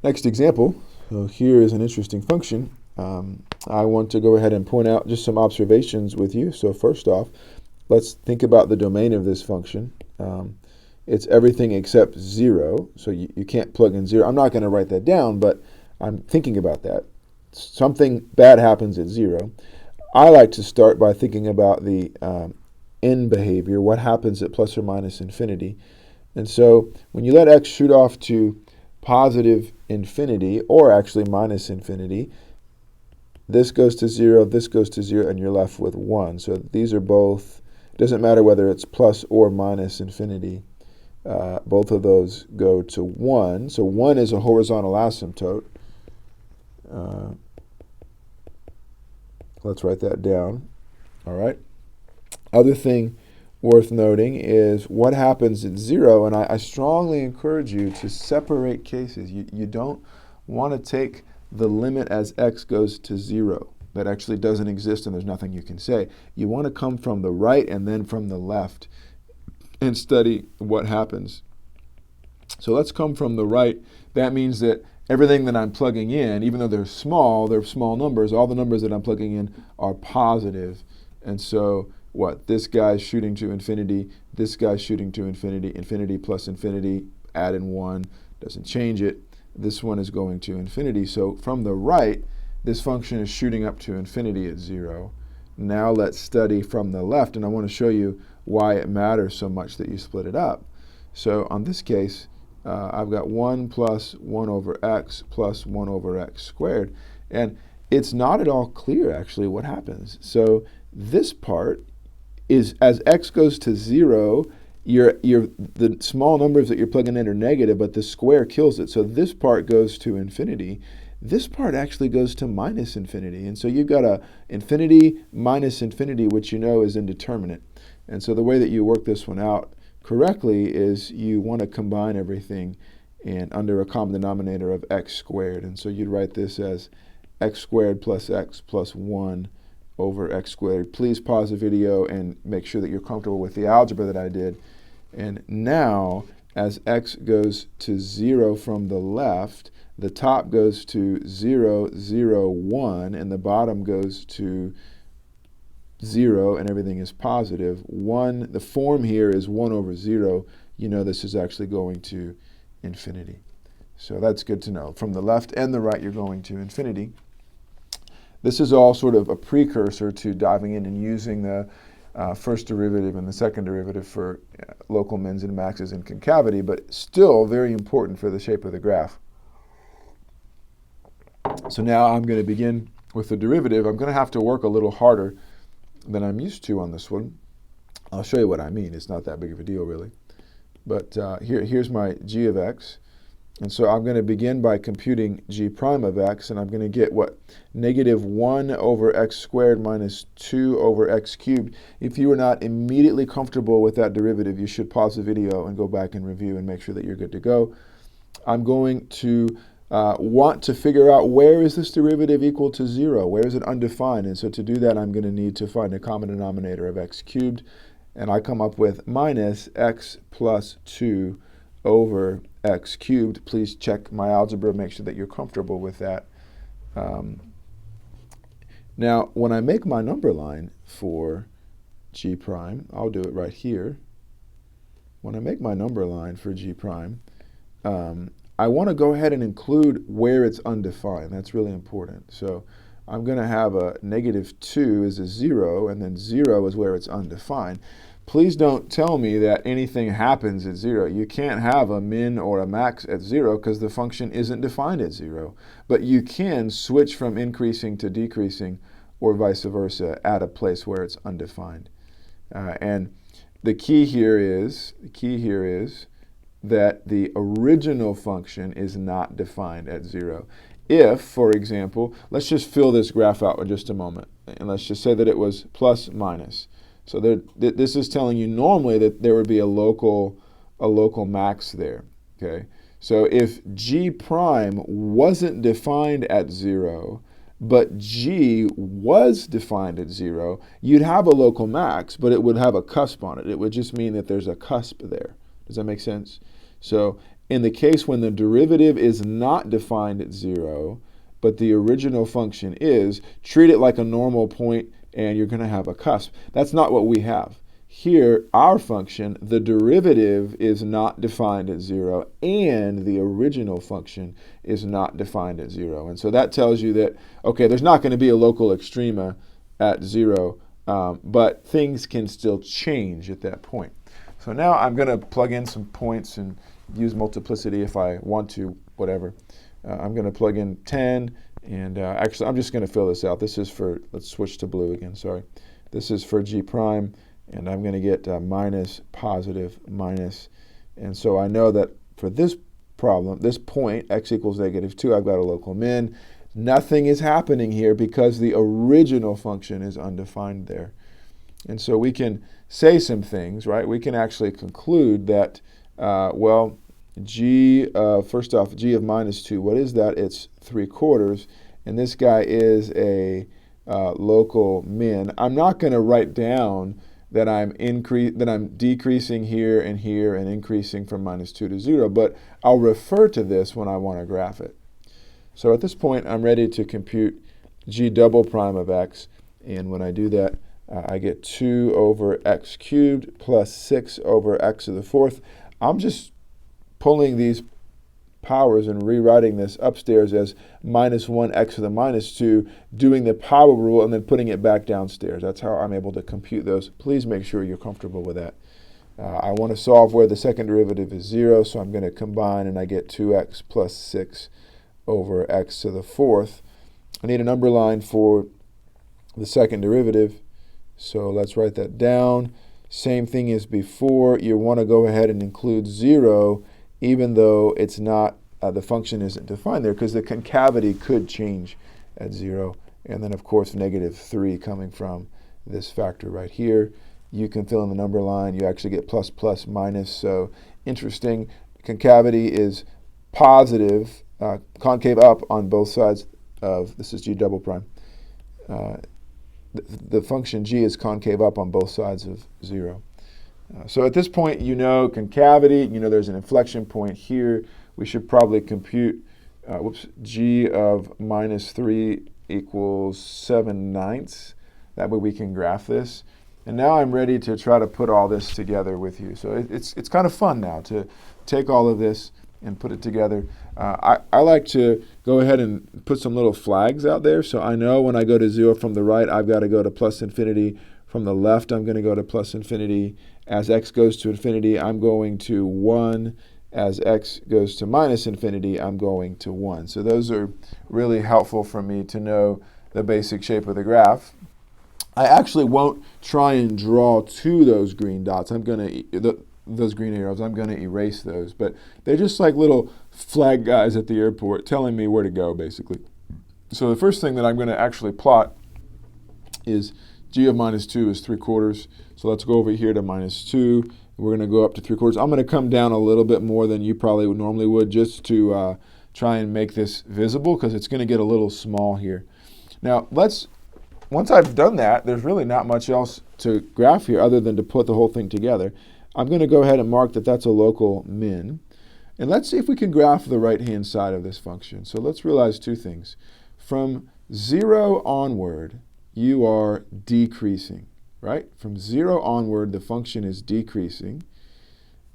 Next example, so here is an interesting function. I want to go ahead and point out just some observations with you. So first off, let's think about the domain of this function. It's everything except 0, so you can't plug in 0. I'm not going to write that down, but I'm thinking about that. Something bad happens at 0. I like to start by thinking about the end behavior, what happens at plus or minus infinity. And so when you let x shoot off to positive infinity, or actually minus infinity, this goes to 0, this goes to 0, and you're left with 1. So these are both, it doesn't matter whether it's plus or minus infinity. Both of those go to 1. So 1 is a horizontal asymptote. Let's write that down. All right. Other thing worth noting is what happens at 0, and I strongly encourage you to separate cases. You don't want to take the limit as x goes to 0. That actually doesn't exist and there's nothing you can say. You want to come from the right and then from the left and study what happens. So let's come from the right. That means that everything that I'm plugging in, even though they're small numbers, all the numbers that I'm plugging in are positive. And so what? This guy's shooting to infinity, this guy's shooting to infinity, infinity plus infinity, add in 1, doesn't change it. This one is going to infinity. So from the right, this function is shooting up to infinity at 0. Now let's study from the left, and I want to show you why it matters so much that you split it up. So on this case, I've got 1 plus 1 over x plus 1 over x squared. And it's not at all clear, actually, what happens. So this part is, as x goes to 0, the small numbers that you're plugging in are negative, but the square kills it. So this part goes to infinity. This part actually goes to minus infinity. And so you've got a infinity minus infinity, which you know is indeterminate. And so the way that you work this one out correctly is you want to combine everything and under a common denominator of x squared. And so you'd write this as x squared plus x plus 1 over x squared. Please pause the video and make sure that you're comfortable with the algebra that I did. And now, as x goes to 0 from the left, the top goes to 0, 0, 1, and the bottom goes to 0, and everything is positive. 1, the form here is 1 over 0. You know this is actually going to infinity. So that's good to know. From the left and the right, you're going to infinity. This is all sort of a precursor to diving in and using the first derivative and the second derivative for local mins and maxes in concavity, but still very important for the shape of the graph. So now I'm going to begin with the derivative. I'm going to have to work a little harder than I'm used to on this one. I'll show you what I mean. It's not that big of a deal, really. But here's my g of x. And so I'm going to begin by computing g prime of x, and I'm going to get what? Negative 1 over x squared minus 2 over x cubed. If you are not immediately comfortable with that derivative, you should pause the video and go back and review and make sure that you're good to go. I'm going to want to figure out where is this derivative equal to 0? Where is it undefined? And so to do that, I'm going to need to find a common denominator of x cubed. And I come up with minus x plus 2 over x cubed. Please check my algebra, make sure that you're comfortable with that. Now, when I make my number line for g prime, I'll do it right here. When I make my number line for g prime, I want to go ahead and include where it's undefined. That's really important. So I'm going to have a negative 2 is a 0, and then 0 is where it's undefined. Please don't tell me that anything happens at 0. You can't have a min or a max at 0 because the function isn't defined at 0. But you can switch from increasing to decreasing or vice versa at a place where it's undefined. And the key here is that the original function is not defined at 0. If, for example, let's just fill this graph out in just a moment, and let's just say that it was plus minus. So this is telling you normally that there would be a local max there. Okay. So if g prime wasn't defined at 0, but g was defined at 0, you'd have a local max, but it would have a cusp on it. It would just mean that there's a cusp there. Does that make sense? So in the case when the derivative is not defined at 0, but the original function is, treat it like a normal point and you're going to have a cusp. That's not what we have. Here, our function, the derivative is not defined at 0, and the original function is not defined at 0. And so that tells you that, okay, there's not going to be a local extrema at 0, but things can still change at that point. So now I'm going to plug in some points and use multiplicity if I want to, whatever. I'm going to plug in 10, and actually I'm just going to fill this out. This is for, let's switch to blue again, sorry. This is for G prime. And I'm going to get minus, positive, minus. And so I know that for this problem, this point, x equals -2, I've got a local min. Nothing is happening here because the original function is undefined there. And so we can say some things, right? We can actually conclude that, well, g, first off, g of -2, what is that? It's 3/4. And this guy is a local min. I'm not going to write down that I'm decreasing here and increasing from -2 to 0, but I'll refer to this when I want to graph it. So at this point, I'm ready to compute g double prime of x, and when I do that, I get 2 over x cubed plus 6 over x to the 4th. I'm just pulling these powers and rewriting this upstairs as -1 x to the -2, doing the power rule and then putting it back downstairs. That's how I'm able to compute those. Please make sure you're comfortable with that. I want to solve where the second derivative is 0, so I'm going to combine and I get 2x plus 6 over x to the 4th. I need a number line for the second derivative, so let's write that down. Same thing as before, you want to go ahead and include 0 even though it's not, the function isn't defined there, because the concavity could change at 0. And then, of course, -3 coming from this factor right here. You can fill in the number line. You actually get plus, plus, minus. So interesting. Concavity is positive, concave up on both sides of, this is g double prime. The function g is concave up on both sides of 0. So at this point, you know concavity, you know there's an inflection point here. We should probably compute, g of -3 equals 7/9. That way we can graph this. And now I'm ready to try to put all this together with you. So it's kind of fun now to take all of this and put it together. I like to go ahead and put some little flags out there. So I know when I go to 0 from the right, I've got to go to plus infinity. From the left, I'm going to go to plus infinity. As x goes to infinity, I'm going to 1. As x goes to minus infinity, I'm going to 1. So those are really helpful for me to know the basic shape of the graph. I actually won't try and draw to those green dots. Those green arrows, I'm going to erase those. But they're just like little flag guys at the airport telling me where to go, basically. So the first thing that I'm going to actually plot is g of -2 is 3/4. So let's go over here to -2. We're going to go up to 3/4. I'm going to come down a little bit more than you probably normally would just to try and make this visible, because it's going to get a little small here. Now, once I've done that, there's really not much else to graph here other than to put the whole thing together. I'm going to go ahead and mark that that's a local min. And let's see if we can graph the right-hand side of this function. So let's realize two things. From 0 onward, you are decreasing, right? From 0 onward, the function is decreasing.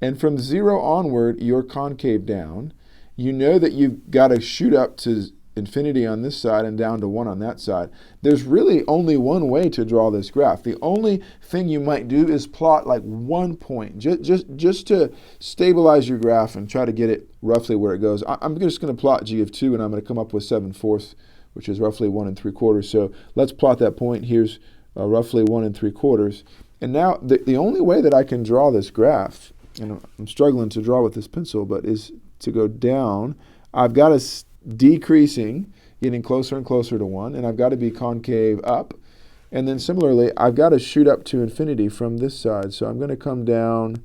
And from 0 onward, you're concave down. You know that you've got to shoot up to infinity on this side and down to 1 on that side. There's really only one way to draw this graph. The only thing you might do is plot like one point, just to stabilize your graph and try to get it roughly where it goes. I'm just going to plot g of 2, and I'm going to come up with 7/4, which is roughly 1 3/4. So let's plot that point. Here's roughly 1 3/4. And now the only way that I can draw this graph, and I'm struggling to draw with this pencil, but is to go down. I've got to decreasing, getting closer and closer to 1, and I've got to be concave up. And then similarly, I've got to shoot up to infinity from this side. So I'm going to come down,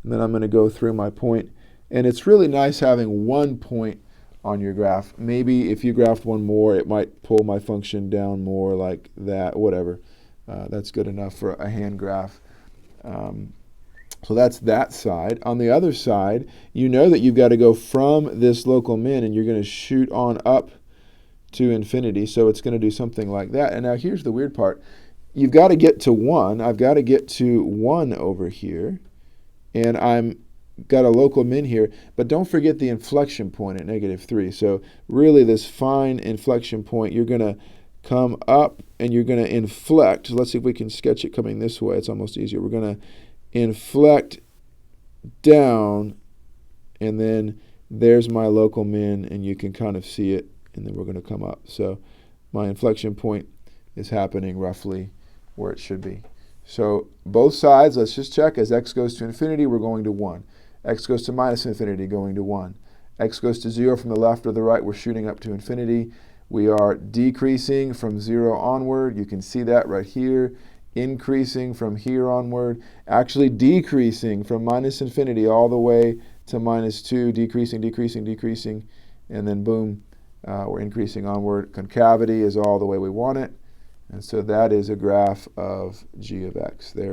and then I'm going to go through my point. And it's really nice having one point on your graph. Maybe if you graphed one more, it might pull my function down more like that, whatever. That's good enough for a hand graph. So that's that side. On the other side, you know that you've got to go from this local min, and you're going to shoot on up to infinity. So it's going to do something like that. And now here's the weird part. You've got to get to 1. I've got to get to 1 over here. And I'm got a local min here. But don't forget the inflection point at -3. So really this fine inflection point, you're going to come up and you're going to inflect. So let's see if we can sketch it coming this way. It's almost easier. We're going to inflect down, and then there's my local min, and you can kind of see it, and then we're going to come up. So my inflection point is happening roughly where it should be. So both sides, let's just check. As x goes to infinity, we're going to 1. X goes to minus infinity, going to 1. X goes to 0 from the left or the right, we're shooting up to infinity. We are decreasing from 0 onward. You can see that right here. Increasing from here onward, actually decreasing from minus infinity all the way to -2, decreasing, decreasing, decreasing, and then boom, we're increasing onward. Concavity is all the way we want it, and so that is a graph of g of x. There.